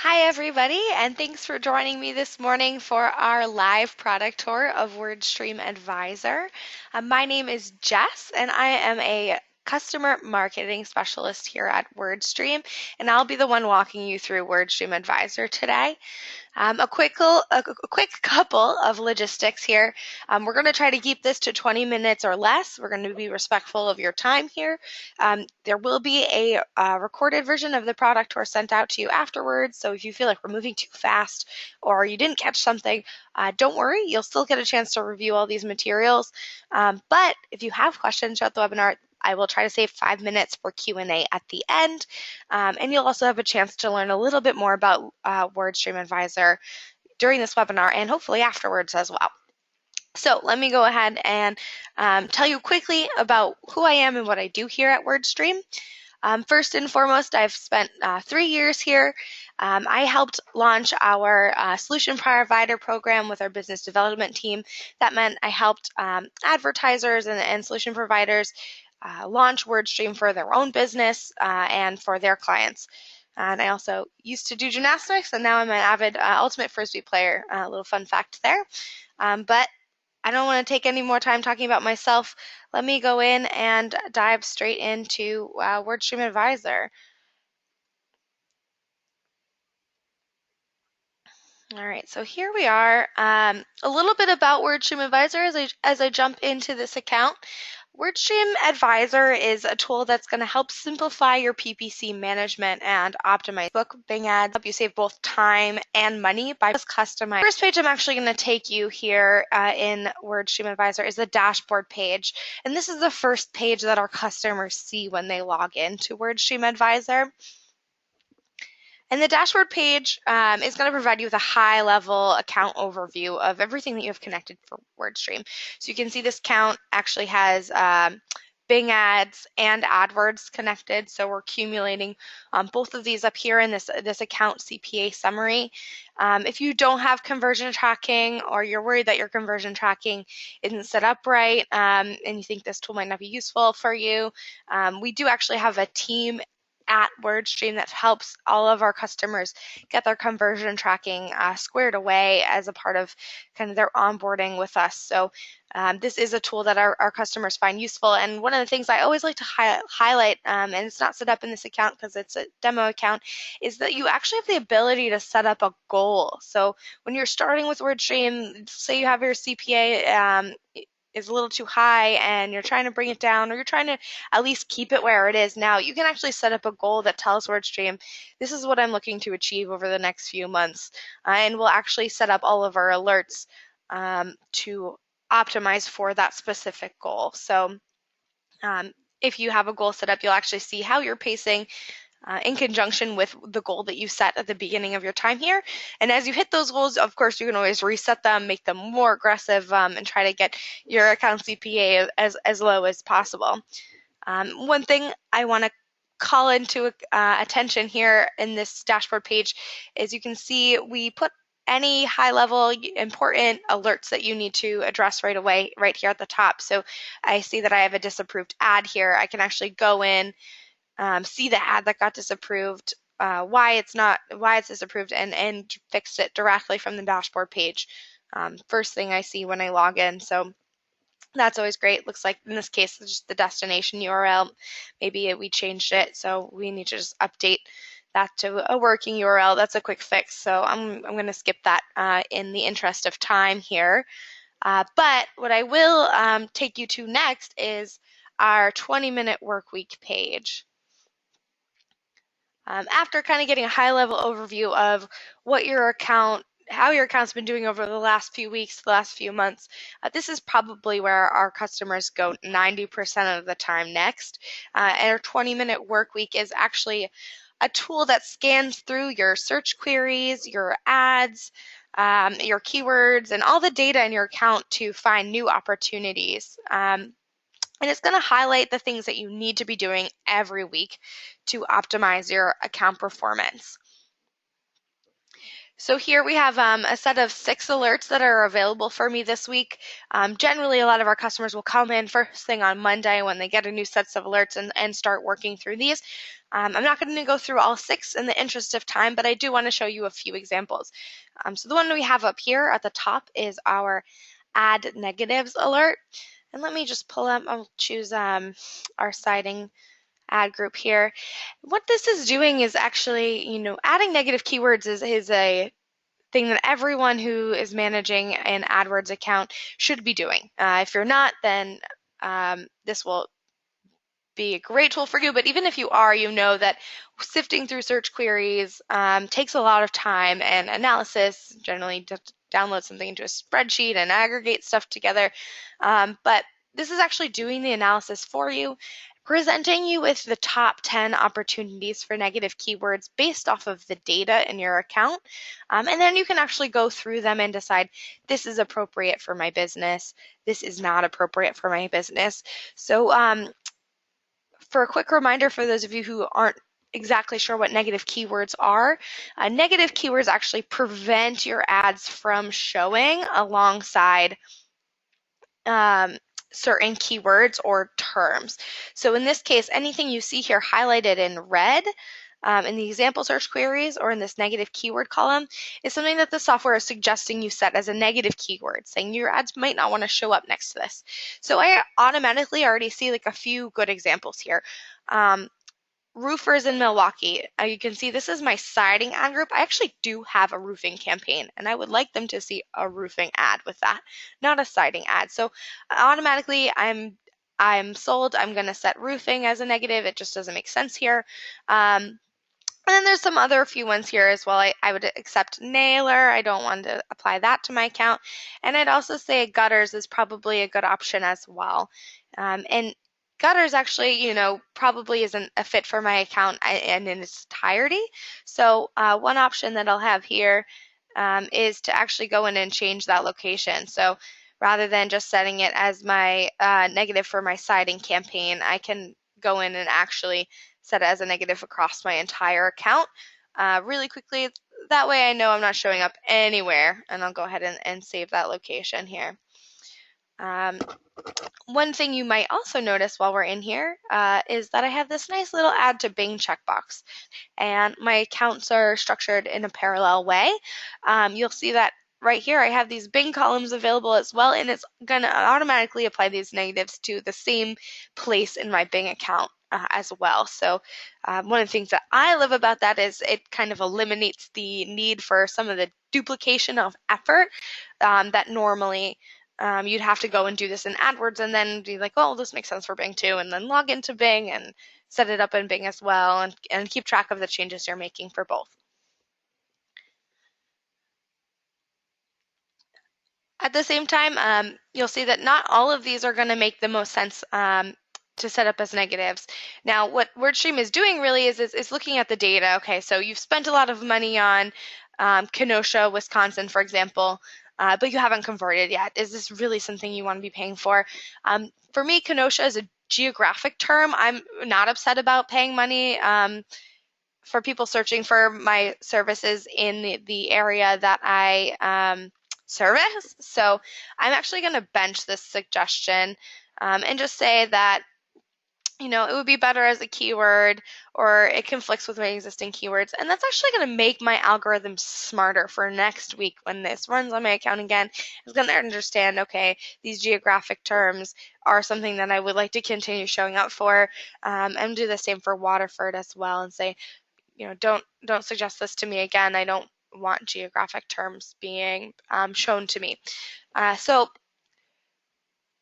Hi, everybody, and thanks for joining me this morning for our live product tour of WordStream Advisor. My name is Jess, and I am a customer marketing specialist here at WordStream, and I'll be the one walking you through WordStream Advisor today. A quick couple of logistics here. We're going to try to keep this to 20 minutes or less. We're going to be respectful of your time here. There will be a recorded version of the product tour sent out to you afterwards. So if you feel like we're moving too fast or you didn't catch something, don't worry. You'll still get a chance to review all these materials. But if you have questions throughout the webinar, I will try to save 5 minutes for Q&A at the end. And you'll also have a chance to learn a little bit more about WordStream Advisor during this webinar and hopefully afterwards as well. So let me go ahead and tell you quickly about who I am and what I do here at WordStream. First and foremost, I've spent 3 years here. I helped launch our solution provider program with our business development team. That meant I helped advertisers and solution providers launch WordStream for their own business and for their clients. And I also used to do gymnastics, and now I'm an avid ultimate frisbee player. A little fun fact there. But I don't want to take any more time talking about myself. Let me go in and dive straight into WordStream Advisor. All right, so here we are. A little bit about WordStream Advisor as I jump into this account. WordStream Advisor is a tool that's going to help simplify your PPC management and optimize book Bing ads, help you save both time and money by customizing. First page I'm actually going to take you here in WordStream Advisor is the dashboard page. And this is the first page that our customers see when they log into WordStream Advisor. And the dashboard page is going to provide you with a high-level account overview of everything that you have connected for WordStream. So you can see this account actually has Bing ads and AdWords connected. So we're accumulating both of these up here in this account CPA summary. If you don't have conversion tracking or you're worried that your conversion tracking isn't set up right and you think this tool might not be useful for you, we do actually have a team at WordStream that helps all of our customers get their conversion tracking squared away as a part of kind of their onboarding with us. So this is a tool that our customers find useful. And one of the things I always like to highlight, and it's not set up in this account because it's a demo account, is that you actually have the ability to set up a goal. So when you're starting with WordStream, say you have your CPA is a little too high and you're trying to bring it down, or you're trying to at least keep it where it is now, you can actually set up a goal that tells WordStream, this is what I'm looking to achieve over the next few months. And we'll actually set up all of our alerts to optimize for that specific goal. So if you have a goal set up, you'll actually see how you're pacing in conjunction with the goal that you set at the beginning of your time here. And as you hit those goals, of course, you can always reset them, make them more aggressive, and try to get your account CPA as low as possible. One thing I want to call into attention here in this dashboard page is you can see we put any high-level important alerts that you need to address right away right here at the top. So I see that I have a disapproved ad here. I can actually go in, see the ad that got disapproved, why it's disapproved, and fix it directly from the dashboard page. First thing I see when I log in. So that's always great. Looks like in this case, it's just the destination URL. Maybe we changed it, so we need to just update that to a working URL. That's a quick fix. So I'm going to skip that in the interest of time here. But what I will take you to next is our 20-minute workweek page. After kind of getting a high-level overview of what your account, how your account's been doing over the last few weeks, the last few months, this is probably where our customers go 90% of the time next. And our 20-minute work week is actually a tool that scans through your search queries, your ads, your keywords, and all the data in your account to find new opportunities. And it's going to highlight the things that you need to be doing every week to optimize your account performance. So here we have a set of 6 alerts that are available for me this week. Generally, a lot of our customers will come in first thing on Monday when they get a new set of alerts and start working through these. I'm not going to go through all 6 in the interest of time, but I do want to show you a few examples. So the one we have up here at the top is our add negatives alert. And let me just pull up, I'll choose our citing ad group here. What this is doing is actually, adding negative keywords is a thing that everyone who is managing an AdWords account should be doing. If you're not, then this will be a great tool for you, but even if you are, you know that sifting through search queries takes a lot of time and analysis. Generally, just download something into a spreadsheet and aggregate stuff together. But this is actually doing the analysis for you, presenting you with the top 10 opportunities for negative keywords based off of the data in your account. And then you can actually go through them and decide, this is appropriate for my business, this is not appropriate for my business. So for a quick reminder for those of you who aren't exactly sure what negative keywords are, negative keywords actually prevent your ads from showing alongside certain keywords or terms. So in this case, anything you see here highlighted in red in the example search queries or in this negative keyword column is something that the software is suggesting you set as a negative keyword, saying your ads might not want to show up next to this. So I automatically already see like a few good examples here. Roofers in Milwaukee. You can see this is my siding ad group. I actually do have a roofing campaign, and I would like them to see a roofing ad with that, not a siding ad. So automatically, I'm sold. I'm going to set roofing as a negative. It just doesn't make sense here. And then there's some other few ones here as well. I would accept nailer. I don't want to apply that to my account. And I'd also say gutters is probably a good option as well. And gutters actually, probably isn't a fit for my account and in its entirety. So one option that I'll have here is to actually go in and change that location. So rather than just setting it as my negative for my siding campaign, I can go in and actually set it as a negative across my entire account really quickly. That way I know I'm not showing up anywhere, and I'll go ahead and save that location here. One thing you might also notice while we're in here is that I have this nice little add to Bing checkbox, and my accounts are structured in a parallel way. You'll see that right here I have these Bing columns available as well, and it's going to automatically apply these negatives to the same place in my Bing account as well. So one of the things that I love about that is it kind of eliminates the need for some of the duplication of effort that normally you'd have to go and do this in AdWords and then be like, oh, this makes sense for Bing too, and then log into Bing and set it up in Bing as well and keep track of the changes you're making for both. At the same time, you'll see that not all of these are going to make the most sense to set up as negatives. Now, what WordStream is doing really is looking at the data. Okay, so you've spent a lot of money on Kenosha, Wisconsin, for example, but you haven't converted yet. Is this really something you want to be paying for? For me, Kenosha is a geographic term. I'm not upset about paying money for people searching for my services in the area that I service. So I'm actually going to bench this suggestion and just say that it would be better as a keyword, or it conflicts with my existing keywords. And that's actually going to make my algorithm smarter for next week when this runs on my account again. It's going to understand, okay, these geographic terms are something that I would like to continue showing up for, and do the same for Waterford as well, and say, don't suggest this to me again. I don't want geographic terms being shown to me. So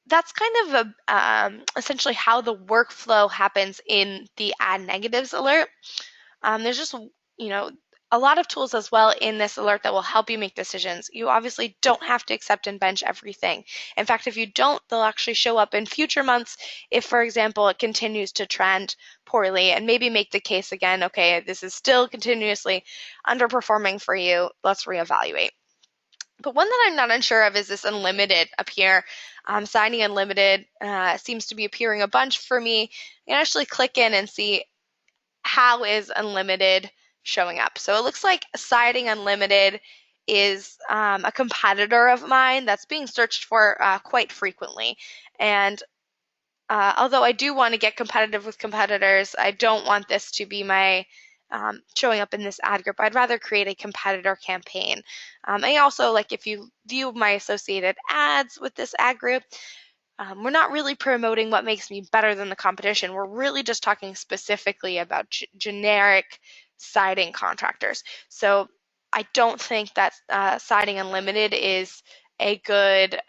that's kind of essentially how the workflow happens in the add negatives alert. There's just, a lot of tools as well in this alert that will help you make decisions. You obviously don't have to accept and bench everything. In fact, if you don't, they'll actually show up in future months if, for example, it continues to trend poorly, and maybe make the case again, okay, this is still continuously underperforming for you. Let's reevaluate. But one that I'm not unsure of is this unlimited up here. Signing unlimited seems to be appearing a bunch for me. I can actually click in and see how is unlimited showing up. So it looks like Siding Unlimited is a competitor of mine that's being searched for quite frequently. And although I do want to get competitive with competitors, I don't want this to be my showing up in this ad group. I'd rather create a competitor campaign. I also, like, if you view my associated ads with this ad group, we're not really promoting what makes me better than the competition. We're really just talking specifically about generic siding contractors. So I don't think that Siding Unlimited is a good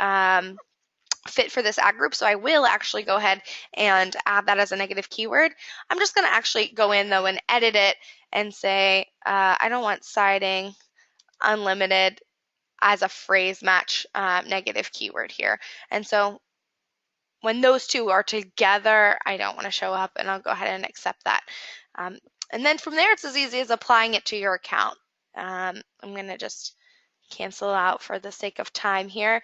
fit for this ad group, so I will actually go ahead and add that as a negative keyword. I'm just going to actually go in though and edit it and say I don't want Siding Unlimited as a phrase match negative keyword here. And so when those two are together, I don't want to show up, and I'll go ahead and accept that. And then from there, it's as easy as applying it to your account. I'm going to just cancel out for the sake of time here.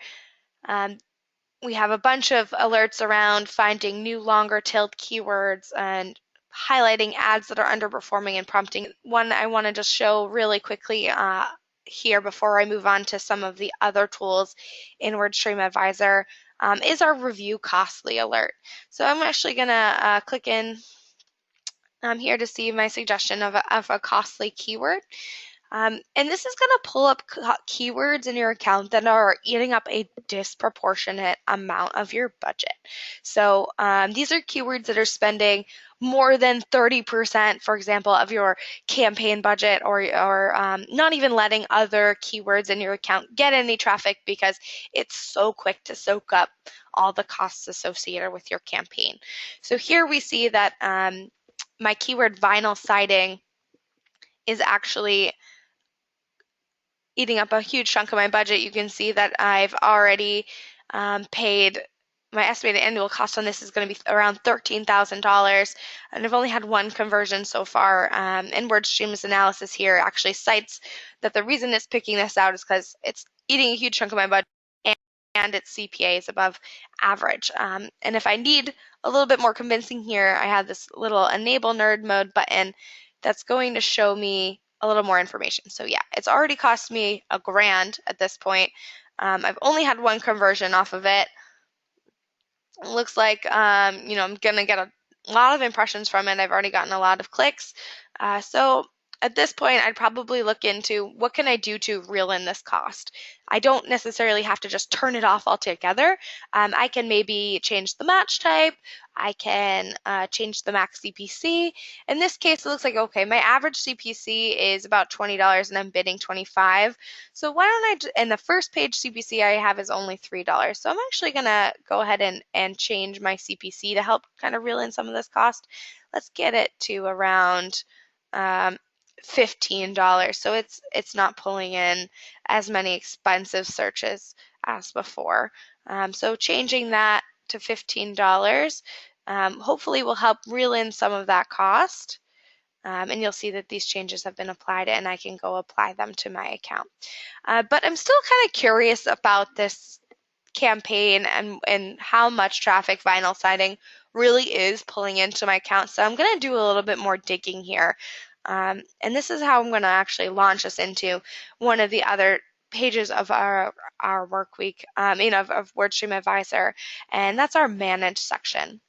We have a bunch of alerts around finding new longer tailed keywords and highlighting ads that are underperforming and prompting. One I want to just show really quickly here before I move on to some of the other tools in WordStream Advisor is our review costly alert. So I'm actually going to click in here to see my suggestion of a costly keyword. And this is going to pull up keywords in your account that are eating up a disproportionate amount of your budget. So these are keywords that are spending more than 30%, for example, of your campaign budget, or not even letting other keywords in your account get any traffic because it's so quick to soak up all the costs associated with your campaign. So here we see that my keyword vinyl siding is actually eating up a huge chunk of my budget. You can see that I've already paid. My estimated annual cost on this is going to be around $13,000, and I've only had one conversion so far. And WordStream's analysis here actually cites that the reason it's picking this out is because it's eating a huge chunk of my budget and its CPA is above average. And if I need a little bit more convincing here, I have this little Enable Nerd Mode button that's going to show me a little more information. So yeah, it's already cost me $1,000 at this point. I've only had one conversion off of it. It looks like I'm gonna get a lot of impressions from it. I've already gotten a lot of clicks. So at this point, I'd probably look into what can I do to reel in this cost. I don't necessarily have to just turn it off altogether. I can maybe change the match type. I can change the max CPC. In this case, it looks like, okay, my average CPC is about $20 and I'm bidding $25. So why don't and the first page CPC I have is only $3. So I'm actually gonna go ahead and change my CPC to help kind of reel in some of this cost. Let's get it to around $15. So it's not pulling in as many expensive searches as before. So changing that to $15 hopefully will help reel in some of that cost. And you'll see that these changes have been applied and I can go apply them to my account. But I'm still kind of curious about this campaign and how much traffic vinyl siding really is pulling into my account. So I'm going to do a little bit more digging here. And this is how I'm going to actually launch us into one of the other pages of our work week, of WordStream Advisor, and that's our manage section.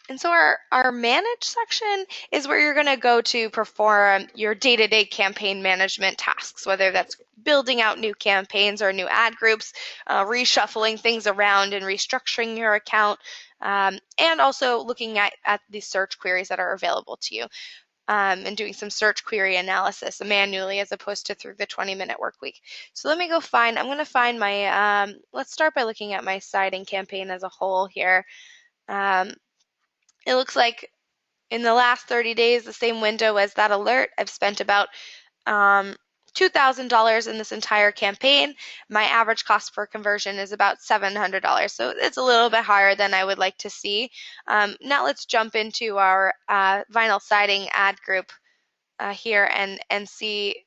And so our manage section is where you're going to go to perform your day-to-day campaign management tasks, whether that's building out new campaigns or new ad groups, reshuffling things around and restructuring your account, and also looking at the search queries that are available to you. And doing some search query analysis manually as opposed to through the 20-minute work week. So let me go I'm going to find my, let's start by looking at my siding campaign as a whole here. It looks like in the last 30 days, the same window as that alert, I've spent about $2,000 in this entire campaign. My average cost per conversion is about $700, so it's a little bit higher than I would like to see. Now let's jump into our vinyl siding ad group here and see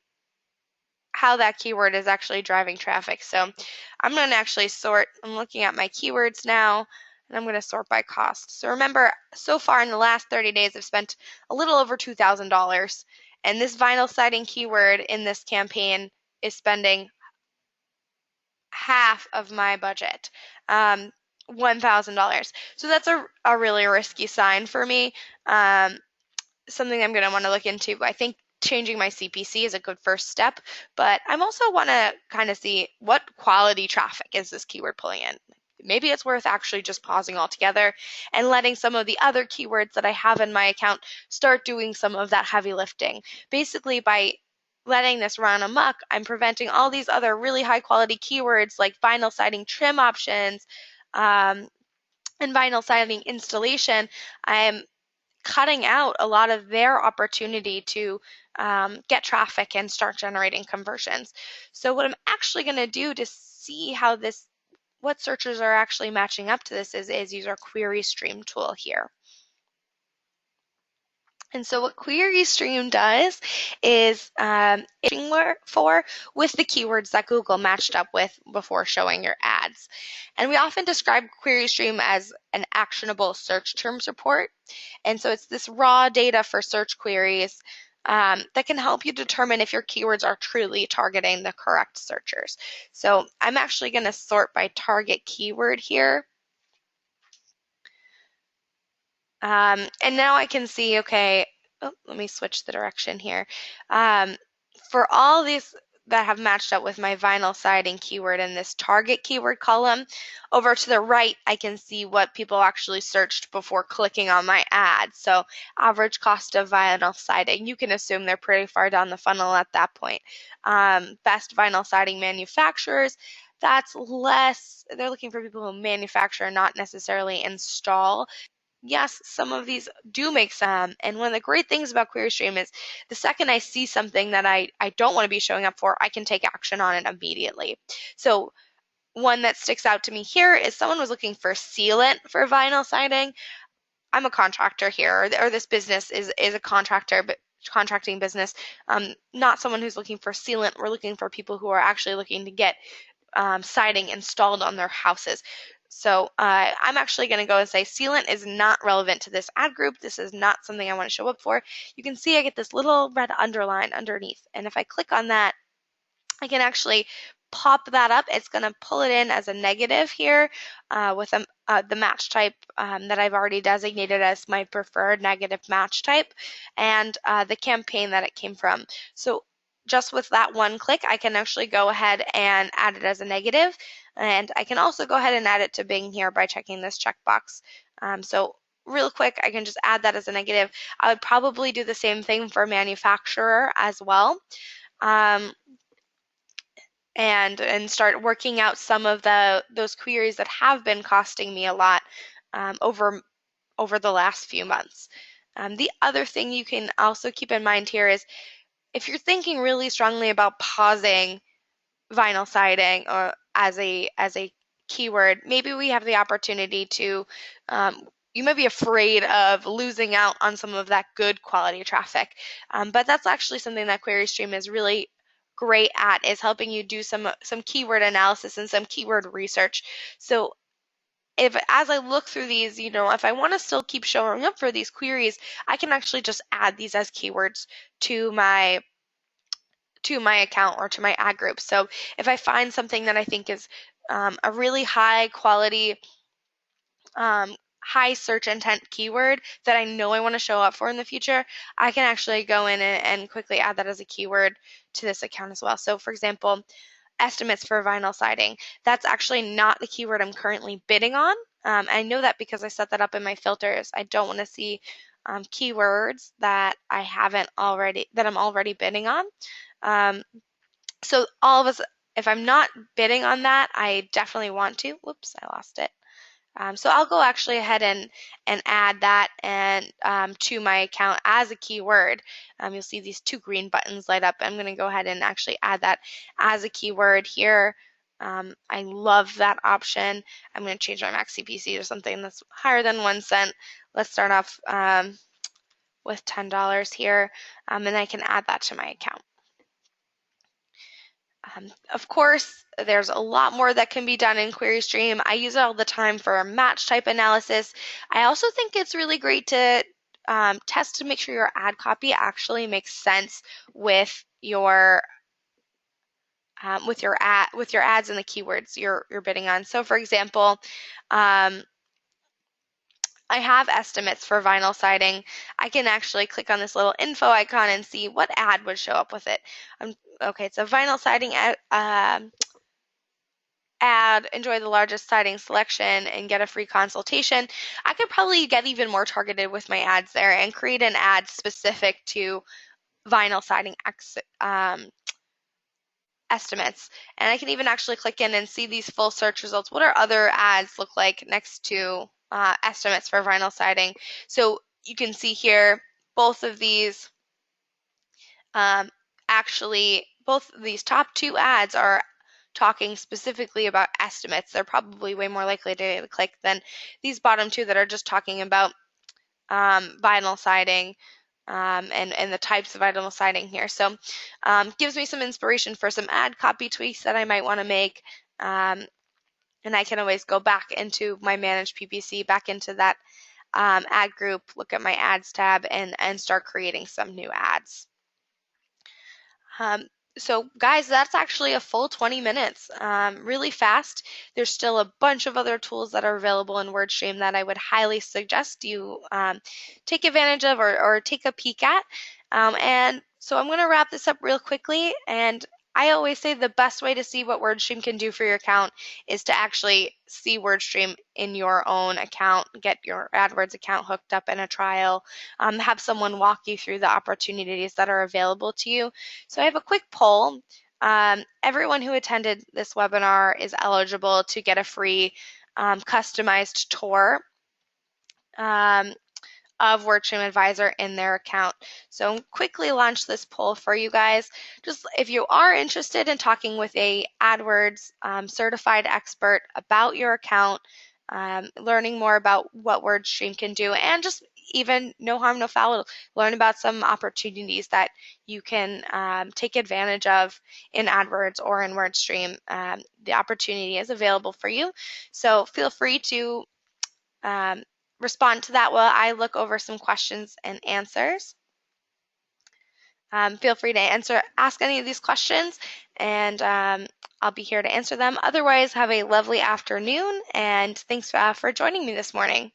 how that keyword is actually driving traffic. So I'm going to actually sort. I'm looking at my keywords now, and I'm going to sort by cost. So remember, so far in the last 30 days, I've spent a little over $2,000. And this vinyl siding keyword in this campaign is spending half of my budget. $1,000. So that's a really risky sign for me. Something I'm going to want to look into. I think changing my CPC is a good first step, but I'm also want to kind of see what quality traffic is this keyword pulling in. Maybe it's worth actually just pausing altogether and letting some of the other keywords that I have in my account start doing some of that heavy lifting. Basically, by letting this run amok, I'm preventing all these other really high quality keywords like vinyl siding trim options and vinyl siding installation. I'm cutting out a lot of their opportunity to get traffic and start generating conversions. So what I'm actually going to do to see how what searchers are actually matching up to this is use our query stream tool here. And so what Query Stream does is for with the keywords that Google matched up with before showing your ads. And we often describe Query Stream as an actionable search terms report. And so it's this raw data for search queries that can help you determine if your keywords are truly targeting the correct searchers. So I'm actually going to sort by target keyword here. And now I can see, okay, let me switch the direction here. For all these that have matched up with my vinyl siding keyword in this target keyword column, over to the right, I can see what people actually searched before clicking on my ad. So average cost of vinyl siding, you can assume they're pretty far down the funnel at that point. Best vinyl siding manufacturers, that's less, they're looking for people who manufacture, not necessarily install. Yes, some of these do make sense. And one of the great things about QueryStream is the second I see something that I don't want to be showing up for, I can take action on it immediately. So one that sticks out to me here is someone was looking for sealant for vinyl siding. I'm a contractor here, or this business is a contractor, but contracting business, not someone who's looking for sealant. We're looking for people who are actually looking to get siding installed on their houses. So I'm actually going to go and say sealant is not relevant to this ad group. This is not something I want to show up for. You can see I get this little red underline underneath. And if I click on that, I can actually pop that up. It's going to pull it in as a negative here with the match type that I've already designated as my preferred negative match type and the campaign that it came from. So just with that one click, I can actually go ahead and add it as a negative. And I can also go ahead and add it to Bing here by checking this checkbox. So real quick, I can just add that as a negative. I would probably do the same thing for manufacturer as well. And start working out some of those queries that have been costing me a lot over the last few months. The other thing you can also keep in mind here is if you're thinking really strongly about pausing vinyl siding or as a keyword, maybe we have the opportunity to you might be afraid of losing out on some of that good quality traffic, but that's actually something that QueryStream is really great at, is helping you do some keyword analysis and some keyword research. So as I look through these, if I want to still keep showing up for these queries, I can actually just add these as keywords to my account or to my ad group. So if I find something that I think is a really high quality, high search intent keyword that I know I want to show up for in the future, I can actually go in and quickly add that as a keyword to this account as well. So for example, estimates for vinyl siding, that's actually not the keyword I'm currently bidding on. I know that because I set that up in my filters. I don't want to see keywords that I'm already bidding on. So all of us, if I'm not bidding on that, I definitely want to. Whoops, I lost it. So I'll go actually ahead and add that and to my account as a keyword. You'll see these two green buttons light up. I'm going to go ahead and actually add that as a keyword here. I love that option. I'm going to change my max CPC to something that's higher than 1 cent. Let's start off with $10 here, and I can add that to my account. Of course, there's a lot more that can be done in QueryStream. I use it all the time for match type analysis. I also think it's really great to test to make sure your ad copy actually makes sense with your with your ads and the keywords you're bidding on. So for example, I have estimates for vinyl siding. I can actually click on this little info icon and see what ad would show up with it. Okay, it's a vinyl siding ad, enjoy the largest siding selection and get a free consultation. I could probably get even more targeted with my ads there and create an ad specific to vinyl siding estimates. And I can even actually click in and see these full search results. What are other ads look like next to estimates for vinyl siding? So you can see here both of these both of these top two ads are talking specifically about estimates. They're probably way more likely to click than these bottom two that are just talking about vinyl siding and the types of vinyl siding here. So gives me some inspiration for some ad copy tweaks that I might want to make. And I can always go back into my Manage PPC, back into that ad group, look at my ads tab, and start creating some new ads. So guys, that's actually a full 20 minutes, really fast. There's still a bunch of other tools that are available in WordStream that I would highly suggest you take advantage of or take a peek at. And so I'm going to wrap this up real quickly. And I always say the best way to see what WordStream can do for your account is to actually see WordStream in your own account, get your AdWords account hooked up in a trial, have someone walk you through the opportunities that are available to you. So I have a quick poll. Everyone who attended this webinar is eligible to get a free customized tour of WordStream Advisor in their account. So quickly launch this poll for you guys. Just if you are interested in talking with a AdWords certified expert about your account, learning more about what WordStream can do, and just even no harm, no foul, learn about some opportunities that you can take advantage of in AdWords or in WordStream. The opportunity is available for you. So feel free to respond to that while I look over some questions and answers. Feel free to ask any of these questions, and I'll be here to answer them. Otherwise, have a lovely afternoon, and thanks for joining me this morning.